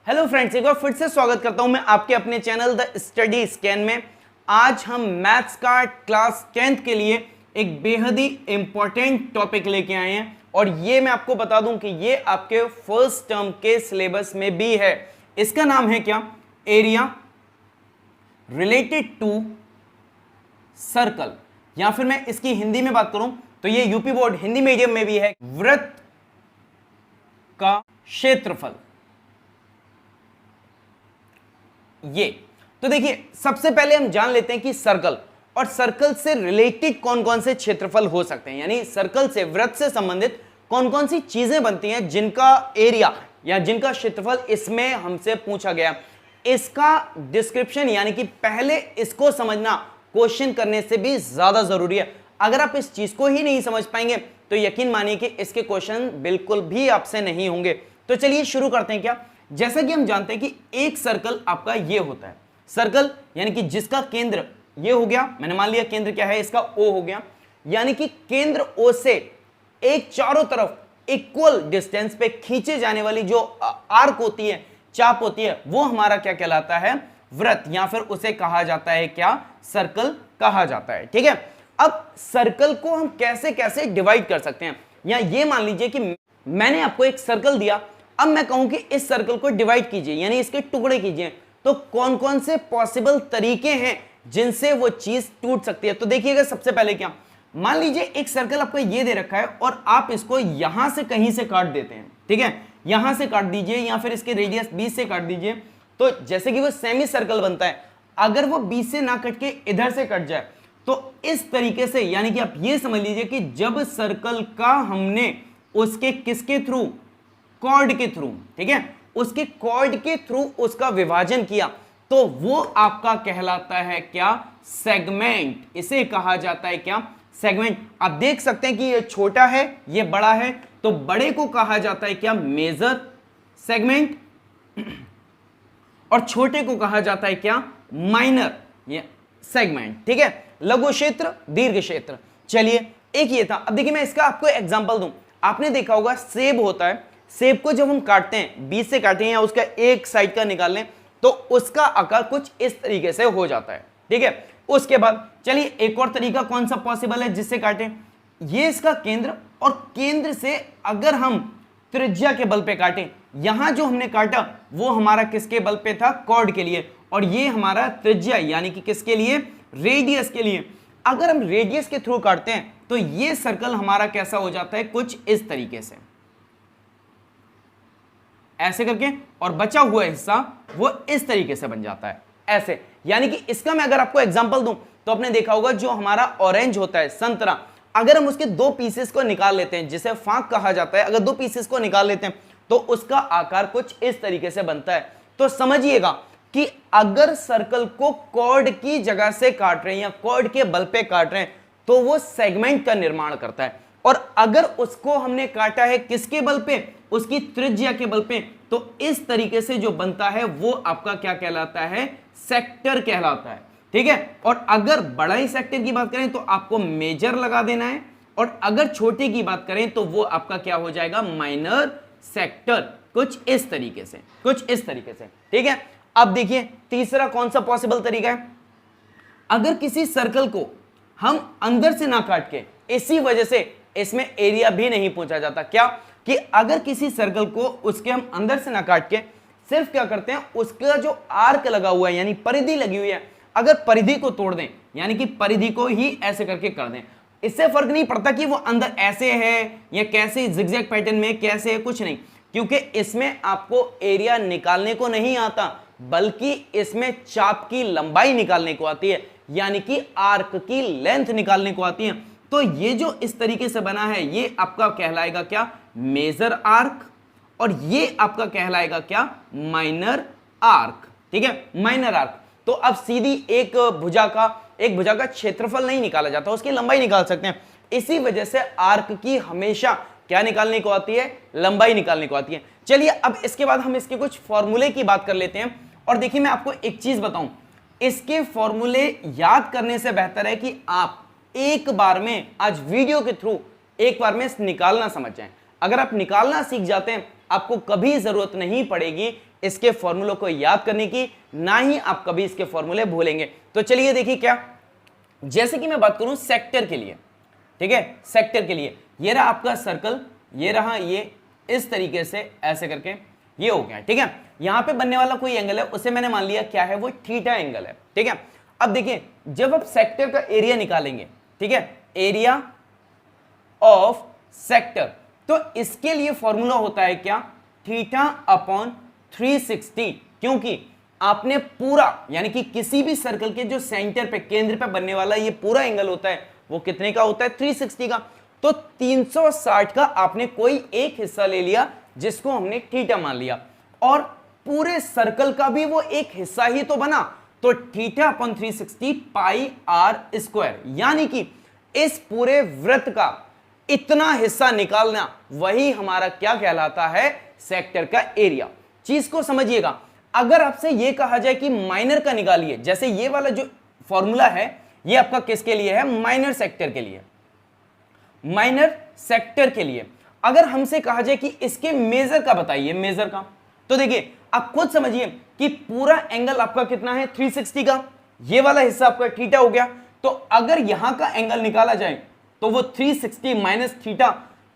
Hello friends, एक बार फिर से स्वागत करता हूं मैं आपके अपने चैनल द स्टडी स्कैन में। आज हम मैथ्स का क्लास 10th के लिए एक बेहद ही इंपॉर्टेंट टॉपिक लेके आए हैं और ये मैं आपको बता दूं कि ये आपके फर्स्ट टर्म के सिलेबस में भी है। इसका नाम है क्या? एरिया रिलेटेड टू सर्कल, या फिर मैं इसकी हिंदी में बात करूं तो ये यूपी बोर्ड हिंदी मीडियम में भी है, वृत्त का क्षेत्रफल। ये तो देखिए, सबसे पहले हम जान लेते हैं कि सर्कल और सर्कल से रिलेटेड कौन कौन से क्षेत्रफल हो सकते हैं, यानी सर्कल से, वृत्त से संबंधित कौन कौन सी चीजें बनती हैं जिनका एरिया या जिनका क्षेत्रफल इसमें हमसे पूछा गया। इसका डिस्क्रिप्शन यानी कि पहले इसको समझना क्वेश्चन करने से भी ज्यादा जरूरी है। अगर आप इस चीज को ही नहीं समझ पाएंगे तो यकीन मानिए कि इसके क्वेश्चन बिल्कुल भी आपसे नहीं होंगे। तो चलिए शुरू करते हैं। क्या, जैसा कि हम जानते हैं कि एक सर्कल आपका ये होता है, सर्कल यानी कि जिसका केंद्र ये हो गया, मैंने मान लिया केंद्र क्या है इसका, O हो गया, यानी कि केंद्र O से एक चारों तरफ इक्वल डिस्टेंस पे खींचे जाने वाली जो आर्क होती है, चाप होती है, वो हमारा क्या कहलाता है? वृत्त, या फिर उसे कहा जाता है क्या? सर्कल कहा जाता है। ठीक है, अब सर्कल को हम कैसे कैसे डिवाइड कर सकते हैं, या ये मान लीजिए कि मैंने आपको एक सर्कल दिया, अब मैं कहूं कि इस सर्कल को डिवाइड कीजिए यानी इसके टुकड़े कीजिए, तो कौन कौन से पॉसिबल तरीके हैं जिनसे वो चीज टूट सकती है। तो देखिएगा, सबसे पहले क्या, मान लीजिए एक सर्कल आपको ये दे रखा है और आप इसको यहां से कहीं से काट देते हैं। ठीक है, यहां से काट दीजिए या फिर इसके रेडियस 20 से काट दीजिए, तो जैसे कि वो सेमी सर्कल बनता है, अगर वो 20 से ना कट के इधर से कट जाए तो इस तरीके से, यानी कि आप ये समझ लीजिए कि जब सर्कल का हमने उसके किसके थ्रू, कॉर्ड के थ्रू, ठीक है, उसके कॉर्ड के थ्रू उसका विभाजन किया, तो वो आपका कहलाता है क्या? सेगमेंट। इसे कहा जाता है क्या? सेगमेंट। आप देख सकते हैं कि ये छोटा है, ये बड़ा है, तो बड़े को कहा जाता है क्या? मेजर सेगमेंट, और छोटे को कहा जाता है क्या? माइनर ये सेगमेंट। ठीक है, लघु क्षेत्र, दीर्घ क्षेत्र। चलिए, एक ये था। अब देखिए, मैं इसका आपको एग्जांपल दूं। आपने देखा होगा सेब होता है, सेब को जब हम काटते हैं, 20 से काटें या उसका एक साइड का निकाल लें, तो उसका आकार कुछ इस तरीके से हो जाता है। ठीक है, उसके बाद चलिए एक और तरीका कौन सा पॉसिबल है जिससे काटें, ये इसका केंद्र, और केंद्र से अगर हम त्रिज्या के बल पे काटें, यहां जो हमने काटा वो हमारा किसके बल पे था? कॉर्ड के लिए, और ये हमारा त्रिज्या यानी कि किसके लिए? रेडियस के लिए। अगर हम रेडियस के थ्रू काटते हैं तो ये सर्कल हमारा कैसा हो जाता है? कुछ इस तरीके से, ऐसे करके, और बचा हुआ हिस्सा वो इस तरीके से बन जाता है, ऐसे। यानी कि इसका मैं अगर आपको एग्जांपल दूं तो आपने देखा होगा जो हमारा ऑरेंज होता है, संतरा, अगर हम उसके दो पीसेस को निकाल लेते हैं, जिसे फांक कहा जाता है, अगर दो पीसेस को निकाल लेते हैं तो उसका आकार कुछ इस तरीके से बनता है। तो समझिएगा कि अगर सर्कल को कॉर्ड की जगह से काट रहे हैं या कॉर्ड के बल पे काट रहे हैं तो वो सेगमेंट का निर्माण करता है, और अगर उसको हमने काटा है किसके बल पे? उसकी त्रिज्या के बल पे, तो इस तरीके से जो बनता है वो आपका क्या कहलाता है? सेक्टर कहलाता है। ठीक है, और अगर बड़ा ही सेक्टर की बात करें तो आपको मेजर लगा देना है, और अगर छोटे की बात करें तो वो आपका क्या हो जाएगा? Minor sector. कुछ इस तरीके से, कुछ इस तरीके से। ठीक है, अब देखिए तीसरा कौन सा पॉसिबल तरीका है। अगर किसी सर्कल को हम अंदर से ना काट के, इसी वजह से इसमें एरिया भी नहीं पूछा जाता। क्या कि अगर किसी सर्कल को उसके हम अंदर से ना काट के सिर्फ क्या करते हैं, उसका जो आर्क लगा हुआ है यानी परिधि लगी हुई है, अगर परिधि को तोड़ दें, यानी कि परिधि को ही ऐसे करके कर दें, इससे फर्क नहीं पड़ता कि वो अंदर ऐसे है या कैसे, जिगजैग पैटर्न में कैसे है, कुछ नहीं, क्योंकि इसमें आपको एरिया निकालने को नहीं आता, बल्कि इसमें चाप की लंबाई निकालने को आती है, यानी कि आर्क की लेंथ निकालने को आती है। तो ये जो इस तरीके से बना है ये आपका कहलाएगा क्या? मेजर आर्क, और ये आपका कहलाएगा क्या? Minor arc. ठीक है, माइनर आर्क। तो अब सीधी एक भुजा का क्षेत्रफल नहीं निकाला जाता, उसकी लंबाई निकाल सकते हैं। इसी वजह से आर्क की हमेशा क्या निकालने को आती है? लंबाई निकालने को आती है। चलिए, अब इसके बाद हम इसके कुछ फॉर्मूले की बात कर लेते हैं। और देखिए, मैं आपको एक चीज बताऊं, इसके फॉर्मूले याद करने से बेहतर है कि आप एक बार में, आज वीडियो के थ्रू एक बार में निकालना समझ जाएं। अगर आप निकालना सीख जाते हैं आपको कभी जरूरत नहीं पड़ेगी इसके फॉर्मूलों को याद करने की, ना ही आप कभी इसके फॉर्मूले भूलेंगे। तो चलिए देखिए क्या, जैसे कि मैं बात करूं सेक्टर के लिए, ठीक है, सेक्टर के लिए ये रहा आपका सर्कल, ये रहा, ये इस तरीके से ऐसे करके ये हो गया, ठीक है। यहां पे बनने वाला कोई एंगल है उसे मैंने मान लिया क्या है, वो थीटा एंगल है, ठीक है। अब देखिए जब आप सेक्टर का एरिया निकालेंगे, ठीक है, एरिया ऑफ सेक्टर, तो इसके लिए फॉर्मूला होता है क्या, थीटा अपॉन 360, क्योंकि आपने पूरा यानी कि किसी भी सर्कल के जो सेंटर पे, केंद्र पे बनने वाला ये पूरा एंगल होता है वो कितने का होता है, 360 का। तो 360 का आपने कोई एक हिस्सा ले लिया जिसको हमने थीटा मान लिया, और पूरे सर्कल का भी वो एक हिस्सा ही तो बना, तो theta upon 360 pi r square, यानी कि इस पूरे वृत्त का इतना हिस्सा निकालना वही हमारा क्या कहलाता है, सेक्टर का एरिया। चीज को समझिएगा, अगर आपसे यह कहा जाए कि माइनर का निकालिए, जैसे ये वाला जो फॉर्मूला है ये आपका किसके लिए है, माइनर सेक्टर के लिए, माइनर सेक्टर के लिए। अगर हमसे कहा जाए कि इसके मेजर का बताइए, मेजर का, तो देखिए आप खुद समझिए कि पूरा एंगल आपका कितना है, 360 का, ये वाला हिस्सा आपका थीटा हो गया, तो अगर यहां का एंगल निकाला जाए तो वो 360 माइनस थीटा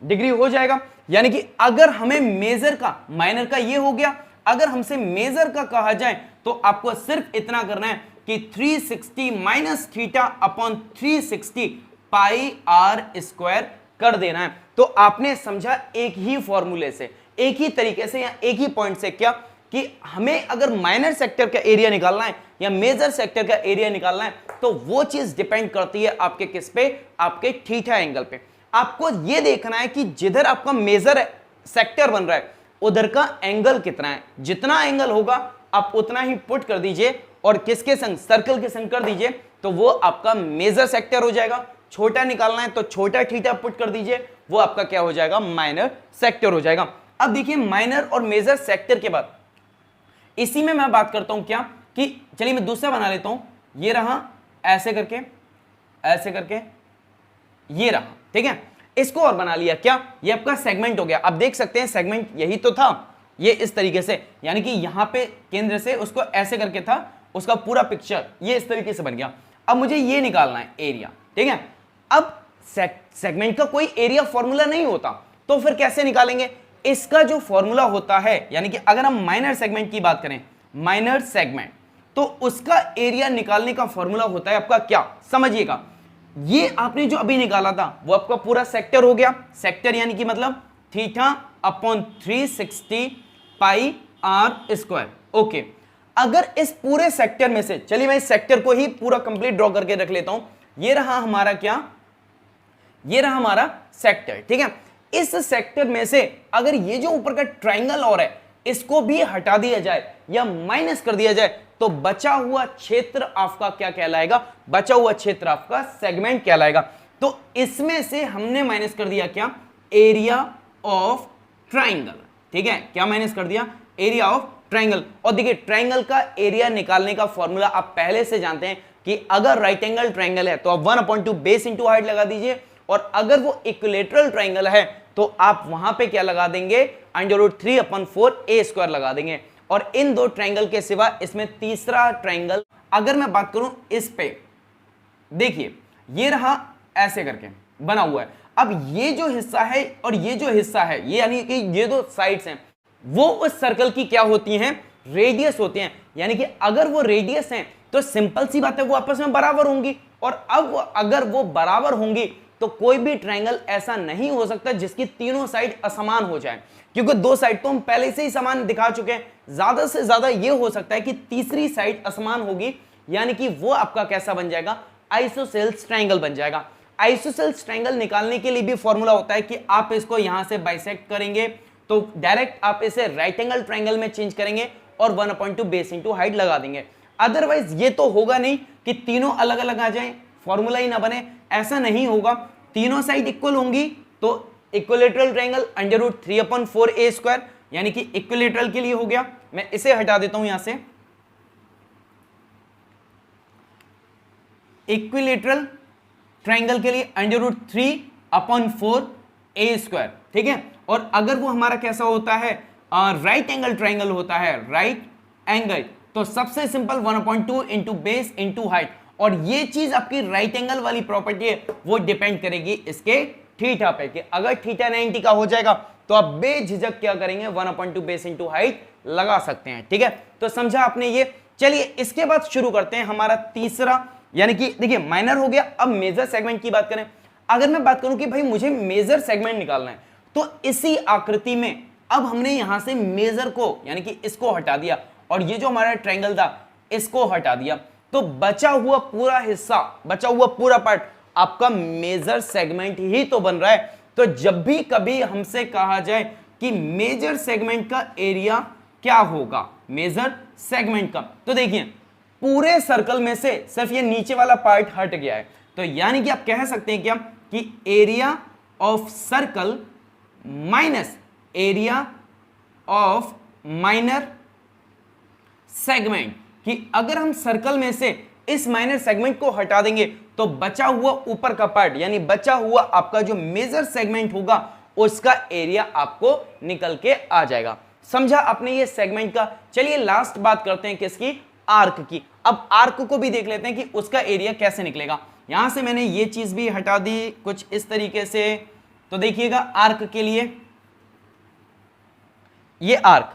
डिग्री हो जाएगा। यानी कि अगर हमें मेजर का, माइनर का ये हो गया, अगर हमसे मेजर का कहा जाए तो आपको सिर्फ इतना करना है कि 360 minus theta upon 360 pi r square कर देना है। तो आपने समझा एक ही फॉर्मूले से, एक ही तरीके से या एक ही पॉइंट से क्या, कि हमें अगर माइनर सेक्टर का एरिया निकालना है या मेजर सेक्टर का एरिया निकालना है तो वो चीज डिपेंड करती है आपके किस पे, आपके थीटा एंगल पे। आपको ये देखना है कि जिधर आपका मेजर सेक्टर बन रहा है उधर का एंगल कितना है, जितना एंगल होगा आप उतना ही पुट कर दीजिए और किसके संग, सर्कल के संग कर दीजिए, तो वो आपका मेजर सेक्टर हो जाएगा। छोटा निकालना है तो छोटा थीटा पुट कर दीजिए, वो आपका क्या हो जाएगा, माइनर सेक्टर हो जाएगा। अब देखिए माइनर और मेजर सेक्टर के बाद इसी में मैं बात करता हूं क्या, कि चलिए मैं दूसरा बना लेता हूं, ये रहा ऐसे करके, ऐसे करके ये रहा, ठीक है, इसको और बना लिया क्या, ये आपका सेगमेंट हो गया। अब देख सकते हैं सेगमेंट यही तो था, ये इस तरीके से, यानी कि यहां पे केंद्र से उसको ऐसे करके था, उसका पूरा पिक्चर ये इस तरीके से बन गया। अब मुझे ये निकालना है एरिया, ठीक है। अब सेगमेंट का कोई एरिया फॉर्मूला नहीं होता, तो फिर कैसे निकालेंगे, इसका जो फॉर्मूला होता है, यानी कि अगर हम माइनर सेगमेंट की बात करें, माइनर सेगमेंट, तो उसका एरिया निकालने का फॉर्मूला होता है आपका क्या, समझिएगा, ये आपने जो अभी निकाला था वो आपका पूरा सेक्टर हो गया, सेक्टर यानी कि मतलब theta upon 360 pi r square, okay. अगर इस पूरे सेक्टर में से, चलिए मैं इस सेक्टर को ही पूरा कंप्लीट ड्रॉ करके रख लेता हूं, ये रहा हमारा क्या, ये रहा हमारा सेक्टर, ठीक है। इस सेक्टर में से अगर ये जो ऊपर का ट्रायंगल और है इसको भी हटा दिया जाए या माइनस कर दिया जाए तो बचा हुआ क्षेत्र आपका क्या कहलाएगा, बचा हुआ क्षेत्र आपका सेगमेंट कहलाएगा। तो इसमें से हमने माइनस कर दिया क्या, एरिया ऑफ ट्रायंगल, ठीक है, क्या माइनस कर दिया, एरिया ऑफ ट्रायंगल। और देखिए ट्रायंगल का एरिया निकालने का फॉर्मूला आप पहले से जानते हैं कि अगर राइट एंगल ट्रायंगल है तो आप 1/2 बेस इंटू हाइट लगा दीजिए, और अगर वो इक्विलेटरल ट्रायंगल है तो आप वहां पे क्या लगा देंगे, √3/4 a स्क्वायर लगा देंगे। और इन दो ट्रायंगल के सिवा इसमें तीसरा ट्रायंगल, अगर मैं बात करूं इस पे, देखिए ये रहा ऐसे करके बना हुआ है। अब ये जो हिस्सा है और ये जो हिस्सा है, ये यानी कि ये दो साइड्स हैं, वो उस सर्कल की क्या होती हैं, रेडियस होती हैं। यानी कि अगर वो रेडियस हैं तो सिंपल सी बात है वो आपस में बराबर होंगी, और अब अगर वो बराबर होंगी तो कोई भी ट्रायंगल ऐसा नहीं हो सकता जिसकी तीनों साइड असमान हो जाए, क्योंकि दो साइड तो हम पहले से ही समान दिखा चुके हैं। ज्यादा से ज्यादा ये हो सकता है कि तीसरी साइड असमान होगी, यानी कि वो आपका कैसा बन जाएगा, आइसोसेल्स ट्रायंगल बन जाएगा। आइसोसेल्स ट्रायंगल निकालने के लिए भी फॉर्मूला होता है कि आप इसको यहां से बाइसेक्ट करेंगे तो डायरेक्ट आप इसे राइट एंगल ट्रायंगल में चेंज करेंगे और 1/2 बेस इंटू हाइट लगा देंगे। अदरवाइज ये तो होगा नहीं कि तीनों अलग अलग आ जाएं, फॉर्मूला ही ना बने, ऐसा नहीं होगा। तीनों साइड इक्वल होंगी तो इक्विलेटरल ट्रायंगल √3/4 a स्क्वायर, यानी कि इक्विलेटरल के लिए हो गया। मैं इसे हटा देता हूं यहां से, इक्विलेटरल ट्रायंगल के लिए √3/4 a स्क्वायर, ठीक है। और अगर वो हमारा कैसा होता है, राइट एंगल ट्राइंगल होता है, राइट एंगल, तो सबसे simple 1/2 into base into height. और ये चीज आपकी राइट एंगल वाली प्रॉपर्टी है, वो डिपेंड करेगी इसके थीटा पे, कि अगर थीटा 90 का हो जाएगा तो आप बेझिझक क्या करेंगे, 1/2 बेस इंटू हाइट लगा सकते हैं। ठीक है, तो समझा आपने ये। चलिए इसके बाद शुरू करते हैं हमारा तीसरा, यानी कि देखिए माइनर हो गया, अब मेजर सेगमेंट की बात करें। अगर मैं बात करूं कि भाई मुझे मेजर सेगमेंट निकालना है, तो इसी आकृति में अब हमने यहां से मेजर को यानी कि इसको हटा दिया, और ये जो हमारा ट्रायंगल था इसको हटा दिया, तो बचा हुआ पूरा हिस्सा, बचा हुआ पूरा पार्ट आपका मेजर सेगमेंट ही तो बन रहा है। तो जब भी कभी हमसे कहा जाए कि मेजर सेगमेंट का एरिया क्या होगा, मेजर सेगमेंट का, तो देखिए पूरे सर्कल में से सिर्फ ये नीचे वाला पार्ट हट गया है, तो यानी कि आप कह सकते हैं क्या कि area of circle minus area of minor segment, कि अगर हम सर्कल में से इस माइनर सेगमेंट को हटा देंगे तो बचा हुआ ऊपर का पार्ट, यानी बचा हुआ आपका जो मेजर सेगमेंट होगा उसका एरिया आपको निकल के आ जाएगा। समझा आपने ये सेगमेंट का। चलिए लास्ट बात करते हैं किसकी, आर्क की। अब आर्क को भी देख लेते हैं कि उसका एरिया कैसे निकलेगा। यहां से मैंने ये चीज भी हटा दी कुछ इस तरीके से, तो देखिएगा आर्क के लिए ये आर्क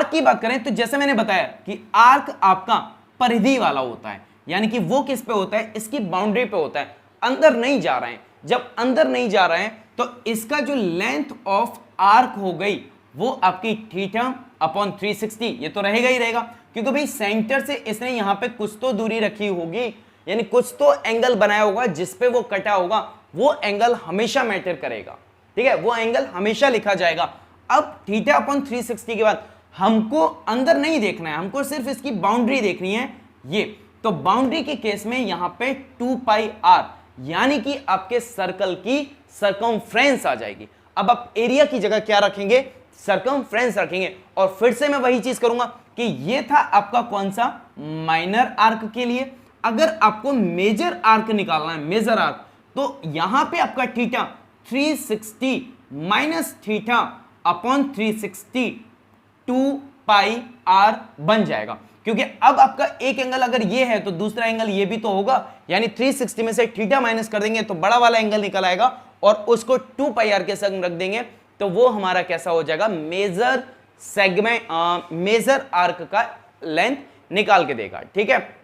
की बात करें तो जैसे मैंने बताया कि आर्क आपका परिधि वाला होता है, यानी कि वो किस पे होता है, इसकी बाउंड्री पे होता है, अंदर नहीं जा रहे हैं। जब अंदर नहीं जा रहे हैं तो इसका जो लेंथ ऑफ आर्क हो गई वो आपकी θ/360, ये तो रहेगा ही रहेगा, क्योंकि भाई सेंटर से इसने यहां पे कुछ तो दूरी रखी होगी, यानी कुछ तो एंगल बनाया होगा जिसपे वो कटा होगा, वो एंगल हमेशा मैटर करेगा। ठीक है, वो एंगल हमेशा लिखा जाएगा। अब θ/360 के बाद हमको अंदर नहीं देखना है, हमको सिर्फ इसकी बाउंड्री देखनी है ये, तो बाउंड्री के केस में यहां पे 2πr, यानी कि आपके सर्कल की सर्कमफ्रेंस आ जाएगी। अब आप एरिया की जगह क्या रखेंगे, सर्कमफ्रेंस रखेंगे। और फिर से मैं वही चीज करूंगा कि ये था आपका कौन सा, माइनर आर्क के लिए। अगर आपको मेजर आर्क निकालना है, मेजर आर्क, तो यहां पे आपका थीटा 360 माइनस θ/360 2πr बन जाएगा, क्योंकि अब आपका एक एंगल अगर ये है तो दूसरा एंगल ये भी तो होगा, यानी 360 में से थीटा माइनस कर देंगे तो बड़ा वाला एंगल निकल आएगा, और उसको 2πr के संग रख देंगे तो वो हमारा कैसा हो जाएगा, मेजर सेगमेंट, मेजर आर्क का लेंथ निकाल के देगा। ठीक है,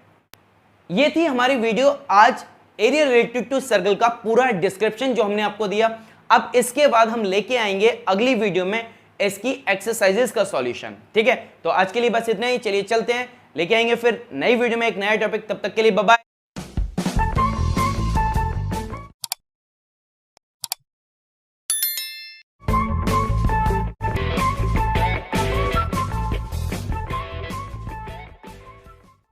ये थी हमारी वीडियो आज एरिया रिलेटेड टू सर्कल का पूरा डिस्क्रिप्शन जो हमने आपको दिया। अब इसके बाद हम लेके आएंगे अगली वीडियो में इसकी एक्सरसाइजेस का सॉल्यूशन। ठीक है, तो आज के लिए बस इतना ही। चलिए चलते हैं, लेके आएंगे फिर नई वीडियो में एक नया टॉपिक। तब तक के लिए बाय बाय।